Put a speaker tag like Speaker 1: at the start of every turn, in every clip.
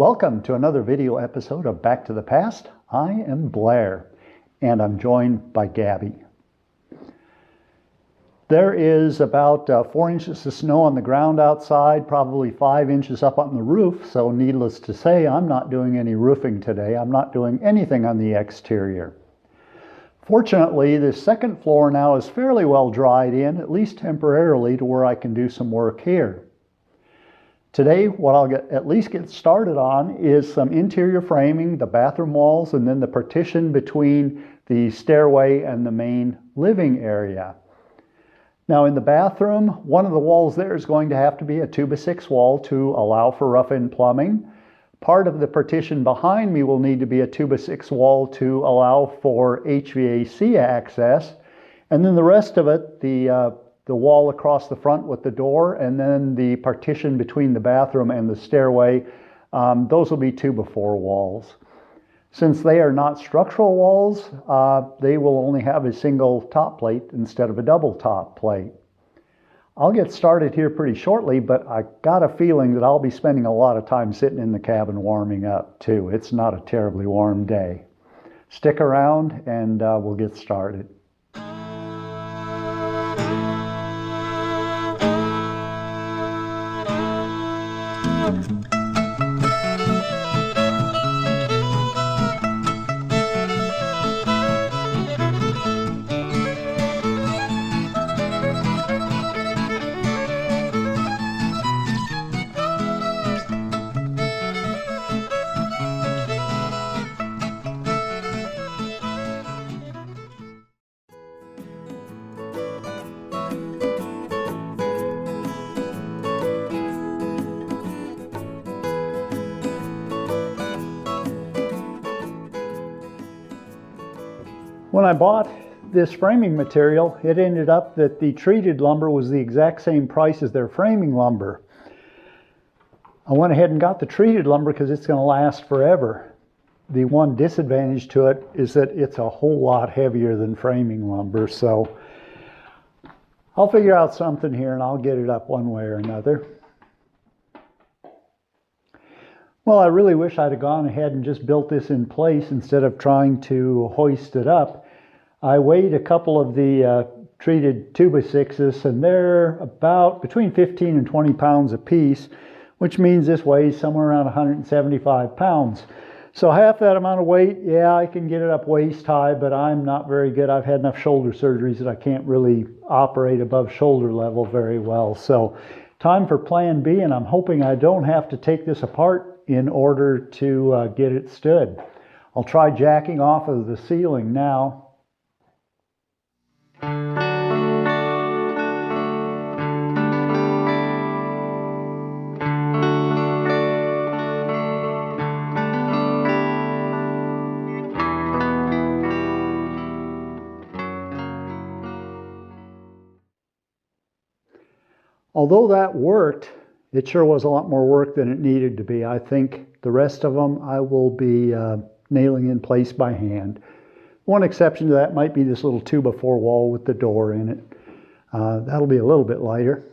Speaker 1: Welcome to another video episode of Back to the Past. I am Blair, and I'm joined by Gabby. There is about 4 inches of snow on the ground outside, probably 5 inches up on the roof, so needless to say, I'm not doing any roofing today. I'm not doing anything on the exterior. Fortunately, the second floor now is fairly well dried in, at least temporarily, to where I can do some work here. Today, what I'll at least get started on is some interior framing, the bathroom walls, and then the partition between the stairway and the main living area. Now in the bathroom, one of the walls there is going to have to be a 2x6 wall to allow for rough-in plumbing. Part of the partition behind me will need to be a 2x6 wall to allow for HVAC access. And then the rest of it, the wall across the front with the door, and then the partition between the bathroom and the stairway, those will be 2x4 walls. Since they are not structural walls, they will only have a single top plate instead of a double top plate. I'll get started here pretty shortly, but I got a feeling that I'll be spending a lot of time sitting in the cabin warming up too. It's not a terribly warm day. Stick around and we'll get started. When I bought this framing material, it ended up that the treated lumber was the exact same price as their framing lumber. I went ahead and got the treated lumber because it's going to last forever. The one disadvantage to it is that it's a whole lot heavier than framing lumber, so I'll figure out something here and I'll get it up one way or another. Well, I really wish I'd have gone ahead and just built this in place instead of trying to hoist it up. I weighed a couple of the treated 2x6s, and they're about between 15 and 20 pounds a piece, which means this weighs somewhere around 175 pounds. So half that amount of weight, yeah, I can get it up waist high, but I'm not very good. I've had enough shoulder surgeries that I can't really operate above shoulder level very well. So time for plan B, and I'm hoping I don't have to take this apart in order to get it stood. I'll try jacking off of the ceiling now. Although that worked, it sure was a lot more work than it needed to be. I think the rest of them I will be nailing in place by hand. One exception to that might be this little 2x4 wall with the door in it. That'll be a little bit lighter.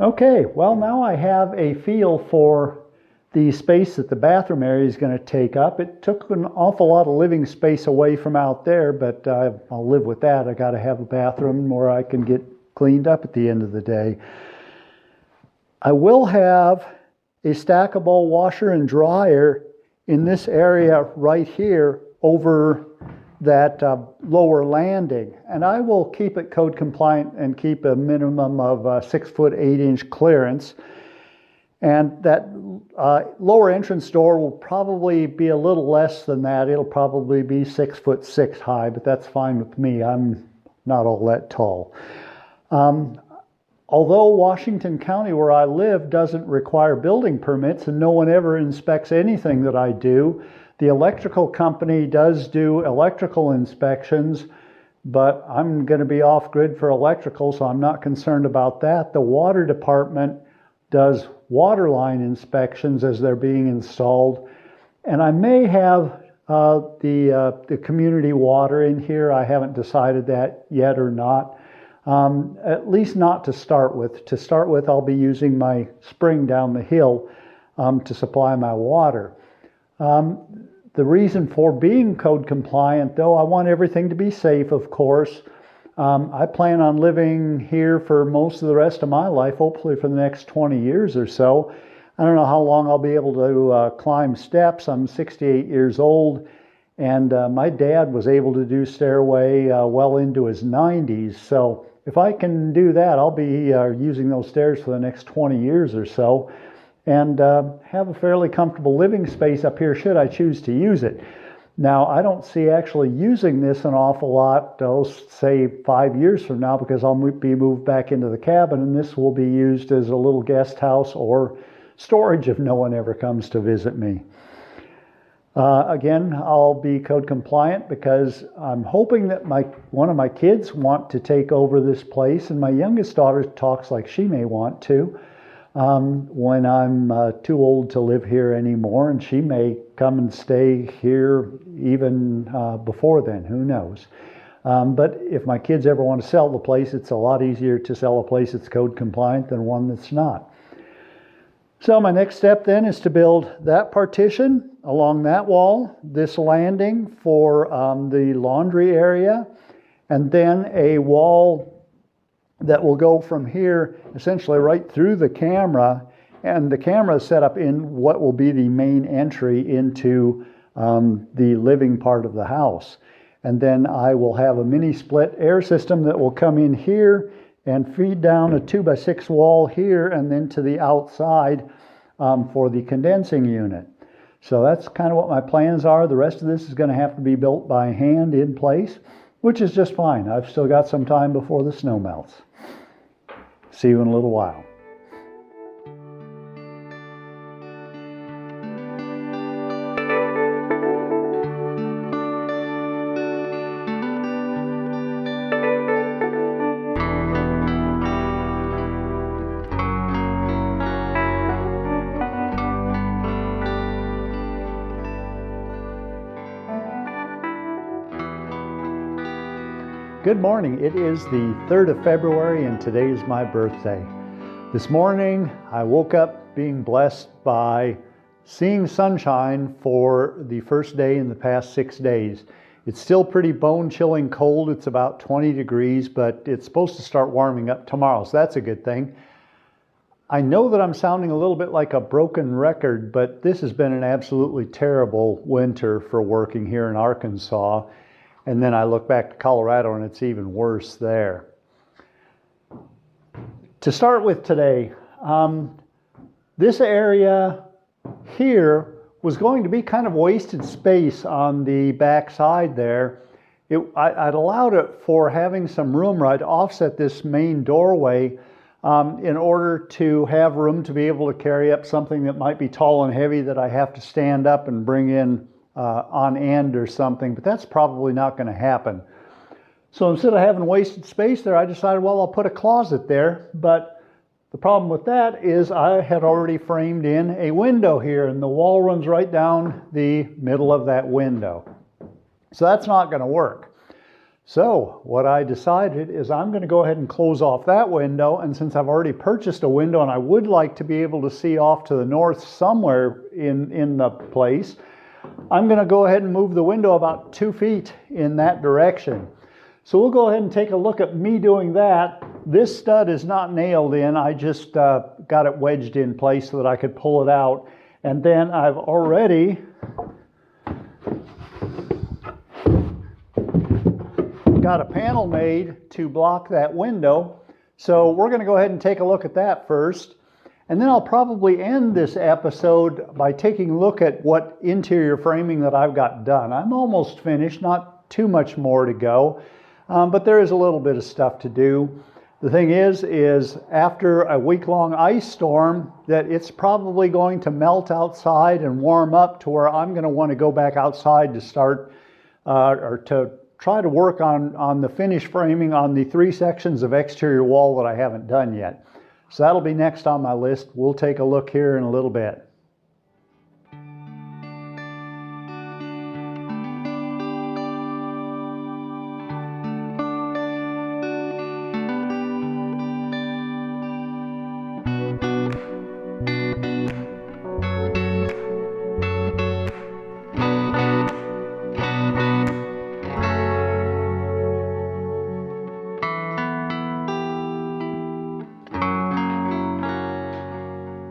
Speaker 1: Okay, well now I have a feel for the space that the bathroom area is going to take up. It took an awful lot of living space away from out there, but I'll live with that. I got to have a bathroom where I can get cleaned up at the end of the day. I will have a stackable washer and dryer in this area right here over that lower landing, and I will keep it code compliant and keep a minimum of 6 foot 8 inch clearance. And that lower entrance door will probably be a little less than that. It'll probably be 6'6" high, but that's fine with me. I'm not all that tall. Although Washington County, where I live, doesn't require building permits and no one ever inspects anything that I do, the electrical company does do electrical inspections, but I'm going to be off grid for electrical, so I'm not concerned about that. The water department does water line inspections as they're being installed, and I may have the community water in here. I haven't decided that yet or not. At least not to start with. To start with, I'll be using my spring down the hill to supply my water. The reason for being code compliant, though, I want everything to be safe, of course. I plan on living here for most of the rest of my life, hopefully for the next 20 years or so. I don't know how long I'll be able to climb steps. I'm 68 years old, and my dad was able to do stairway well into his 90s. So if I can do that, I'll be using those stairs for the next 20 years or so, and have a fairly comfortable living space up here should I choose to use it. Now, I don't see actually using this an awful lot, say 5 years from now, because I'll be moved back into the cabin, and this will be used as a little guest house or storage if no one ever comes to visit me. Again, I'll be code compliant because I'm hoping that one of my kids want to take over this place, and my youngest daughter talks like she may want to when I'm too old to live here anymore, and she may come and stay here even before then, who knows. But if my kids ever want to sell the place, it's a lot easier to sell a place that's code compliant than one that's not. So my next step then is to build that partition along that wall, this landing for the laundry area, and then a wall that will go from here essentially right through the camera, and the camera is set up in what will be the main entry into the living part of the house. And then I will have a mini split air system that will come in here and feed down a 2x6 wall here and then to the outside for the condensing unit. So that's kind of what my plans are. The rest of this is going to have to be built by hand in place, which is just fine. I've still got some time before the snow melts. See you in a little while. Good morning. It is the 3rd of February and today is my birthday. This morning I woke up being blessed by seeing sunshine for the first day in the past 6 days. It's still pretty bone-chilling cold. It's about 20 degrees, but it's supposed to start warming up tomorrow, so that's a good thing. I know that I'm sounding a little bit like a broken record, but this has been an absolutely terrible winter for working here in Arkansas. And then I look back to Colorado and it's even worse there. To start with today, this area here was going to be kind of wasted space on the back side there. I'd allowed it for having some room right to offset this main doorway in order to have room to be able to carry up something that might be tall and heavy that I have to stand up and bring in on end or something, but that's probably not going to happen. So instead of having wasted space there, I decided, well, I'll put a closet there. But the problem with that is I had already framed in a window here, and the wall runs right down the middle of that window. So that's not going to work. So what I decided is I'm going to go ahead and close off that window, and since I've already purchased a window and I would like to be able to see off to the north somewhere in the place, I'm going to go ahead and move the window about 2 feet in that direction. So we'll go ahead and take a look at me doing that. This stud is not nailed in. I just got it wedged in place so that I could pull it out. And then I've already got a panel made to block that window. So we're going to go ahead and take a look at that first. And then I'll probably end this episode by taking a look at what interior framing that I've got done. I'm almost finished, not too much more to go, but there is a little bit of stuff to do. The thing is after a week-long ice storm, that it's probably going to melt outside and warm up to where I'm going to want to go back outside to start or to try to work on the finish framing on the 3 sections of exterior wall that I haven't done yet. So that'll be next on my list. We'll take a look here in a little bit.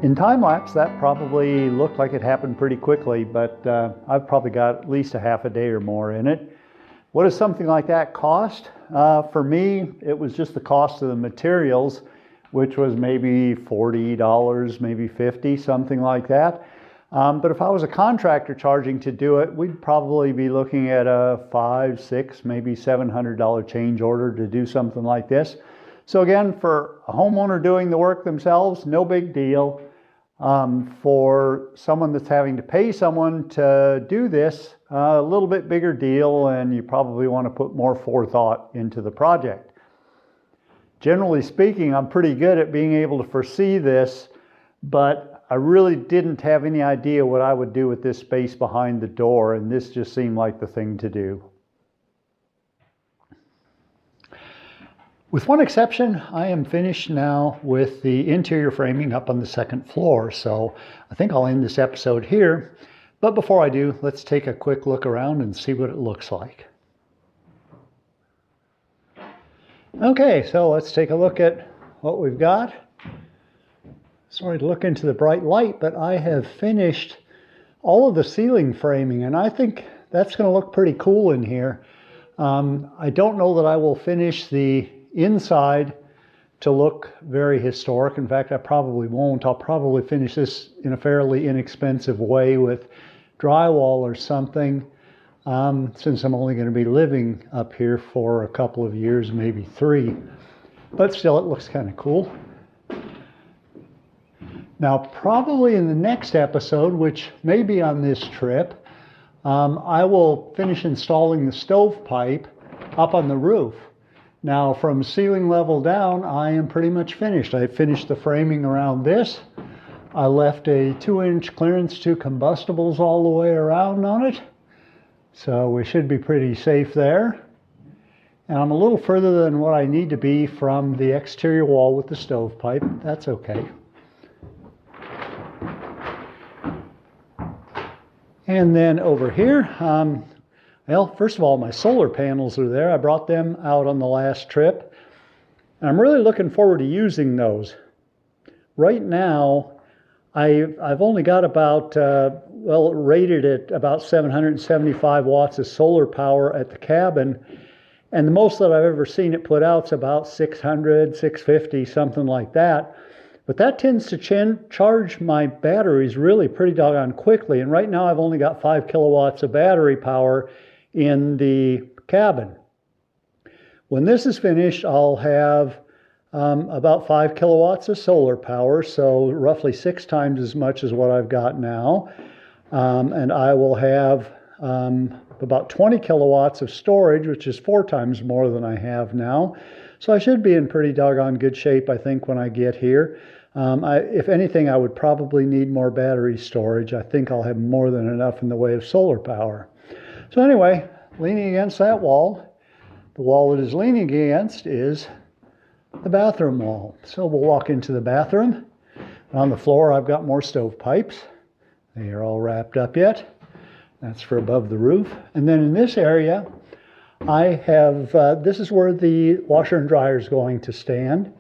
Speaker 1: In time-lapse, that probably looked like it happened pretty quickly, but I've probably got at least a half a day or more in it. What does something like that cost? For me, it was just the cost of the materials, which was maybe $40, maybe $50, something like that. But if I was a contractor charging to do it, we'd probably be looking at a $500, $600, maybe $700 change order to do something like this. So again, for a homeowner doing the work themselves, no big deal. For someone that's having to pay someone to do this, a little bit bigger deal, and you probably want to put more forethought into the project. Generally speaking, I'm pretty good at being able to foresee this, but I really didn't have any idea what I would do with this space behind the door, and this just seemed like the thing to do. With one exception, I am finished now with the interior framing up on the 2nd floor, so I think I'll end this episode here. But before I do, let's take a quick look around and see what it looks like. Okay, so let's take a look at what we've got. Sorry to look into the bright light, but I have finished all of the ceiling framing, and I think that's going to look pretty cool in here. I don't know that I will finish the inside to look very historic. In fact, I probably won't. I'll probably finish this in a fairly inexpensive way with drywall or something, since I'm only going to be living up here for a couple of years, maybe 3. But still, it looks kind of cool. Now, probably in the next episode, which may be on this trip, I will finish installing the stovepipe up on the roof. Now, from ceiling level down, I am pretty much finished. I finished the framing around this. I left a 2-inch clearance to combustibles all the way around on it. So we should be pretty safe there. And I'm a little further than what I need to be from the exterior wall with the stovepipe. That's okay. And then over here, well, first of all, my solar panels are there. I brought them out on the last trip. And I'm really looking forward to using those. Right now, I've only got about, well, rated at about 775 watts of solar power at the cabin. And the most that I've ever seen it put out is about 600, 650, something like that. But that tends to charge my batteries really pretty doggone quickly. And right now I've only got 5 kilowatts of battery power in the cabin. When this is finished, I'll have about 5 kilowatts of solar power, so roughly 6 times as much as what I've got now. And I will have about 20 kilowatts of storage, which is 4 times more than I have now. So I should be in pretty doggone good shape, I think, when I get here. If anything, I would probably need more battery storage. I think I'll have more than enough in the way of solar power. So anyway, leaning against that wall, the wall it is leaning against is the bathroom wall. So we'll walk into the bathroom. On the floor, I've got more stovepipes. They are all wrapped up yet. That's for above the roof. And then in this area, I have, this is where the washer and dryer is going to stand.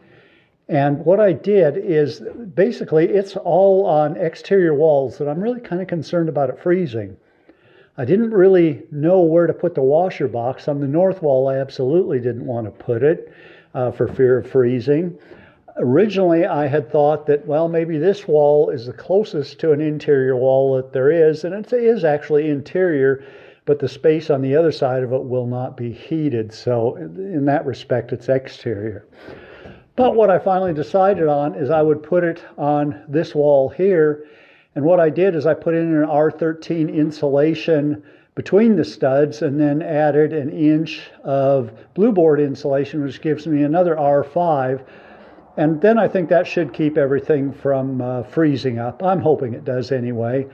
Speaker 1: And what I did is, basically, it's all on exterior walls, and I'm really kind of concerned about it freezing. I didn't really know where to put the washer box. On the north wall, I absolutely didn't want to put it for fear of freezing. Originally, I had thought that, well, maybe this wall is the closest to an interior wall that there is, and it is actually interior, but the space on the other side of it will not be heated. So in that respect, it's exterior. But what I finally decided on is I would put it on this wall here. And what I did is I put in an R13 insulation between the studs and then added an inch of blue board insulation, which gives me another R5. And then I think that should keep everything from freezing up. I'm hoping it does anyway.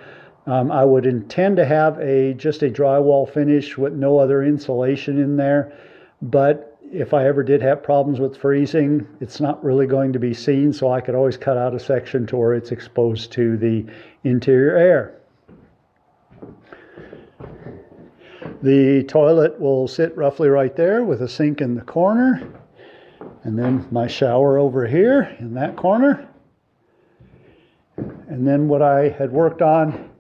Speaker 1: I would intend to have just a drywall finish with no other insulation in there. But if I ever did have problems with freezing, it's not really going to be seen, so I could always cut out a section to where it's exposed to the interior air. The toilet will sit roughly right there with a sink in the corner. And then my shower over here in that corner. And then what I had worked on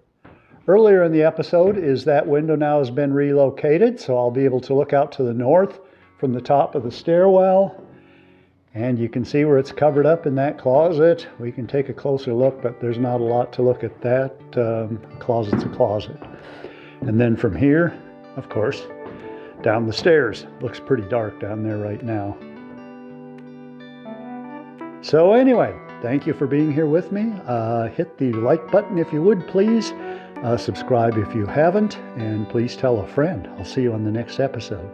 Speaker 1: earlier in the episode is that window now has been relocated, so I'll be able to look out to the north from the top of the stairwell. And you can see where it's covered up in that closet. We can take a closer look, but there's not a lot to look at that. Closet's a closet. And then from here, of course, down the stairs. Looks pretty dark down there right now. So anyway, thank you for being here with me. Hit the like button if you would, please. Subscribe if you haven't, and please tell a friend. I'll see you on the next episode.